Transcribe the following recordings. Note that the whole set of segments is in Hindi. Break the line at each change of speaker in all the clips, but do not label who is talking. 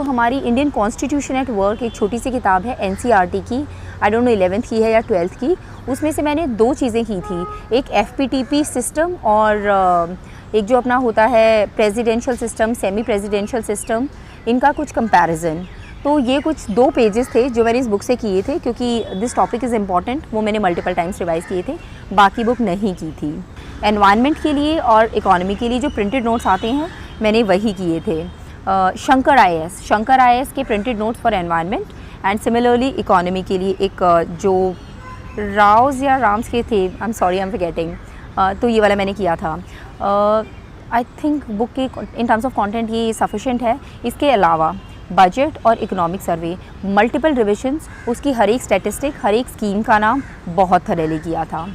हमारी इंडियन कॉन्स्टिट्यूशन एट वर्क एक छोटी सी किताब है एनसीईआरटी की, आई डोंट नो 11th की है या 12th की, उसमें से मैंने 2 चीज़ें की थी, एक एफपीटीपी सिस्टम और एक जो अपना होता है presidential system, semi presidential system, इनका कुछ कंपैरिजन। तो ये कुछ 2 पेजेस थे जो मैंने इस बुक से किए थे, क्योंकि दिस टॉपिक इज़ इम्पॉर्टेंट, वो मैंने मल्टीपल टाइम्स रिवाइज़ किए थे, बाकी बुक नहीं की थी। एनवायरनमेंट के लिए और इकोनॉमी के लिए जो प्रिंटेड नोट्स आते हैं मैंने वही किए थे। शंकर आईएएस के printed notes for environment and similarly economy के लिए एक जो राव्स या राम्स के थे, I am sorry I am forgetting, तो ये वाला मैंने किया था। आई थिंक बुक के इन टर्म्स ऑफ कंटेंट ये सफिशिएंट है। इसके अलावा बजट और इकोनॉमिक सर्वे, मल्टीपल रिविजन्स, उसकी हर एक स्टैटिस्टिक, हर एक स्कीम का नाम बहुत थॉरली किया था।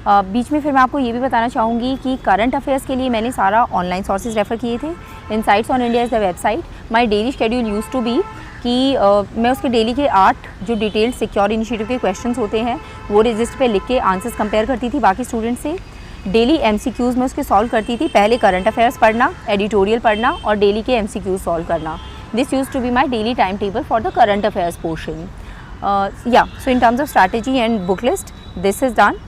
बीच में फिर मैं आपको ये भी बताना चाहूँगी कि करंट अफेयर्स के लिए मैंने सारा ऑनलाइन सोर्सेज रेफ़र किए थे। Insights on India is the website. My daily schedule use to be कि मैं उसके डेली के 8 जो डिटेल्ड सिक्योर इनिशिएटिव के क्वेश्चंस होते हैं वो रजिस्टर पे लिख के आंसर्स कंपेयर करती थी बाकी स्टूडेंट से। डेली एमसीक्यूज़ में उसके सॉल्व करती थी, पहले करंट अफेयर्स पढ़ना, एडिटोरियल पढ़ना और डेली के एमसीक्यूज़ सॉल्व करना। This use to be my daily time table for the current affairs portion. So in terms of strategy and book list this is done.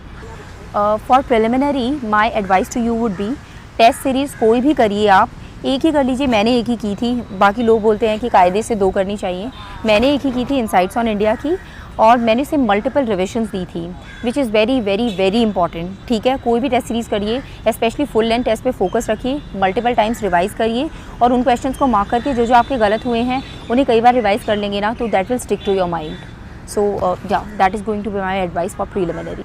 For preliminary my advice to you would be, test series कोई भी करिए आप, एक ही कर लीजिए। मैंने एक ही की थी, बाकी लोग बोलते हैं कि कायदे से 2 करनी चाहिए, मैंने एक ही की थी इनसाइट्स ऑन इंडिया की, और मैंने इसे मल्टीपल रिविजन्स दी थी which is very very very important. ठीक है, कोई भी टेस्ट सीरीज़ करिए, स्पेशली फुल लेंथ टेस्ट पे फोकस रखिए, मल्टीपल टाइम्स रिवाइज़ करिए और उन क्वेश्चंस को मार्क करके जो आपके गलत हुए हैं उन्हें कई बार रिवाइज़ कर लेंगे ना, तो that will stick to your mind. So yeah that is going to be my advice for preliminary.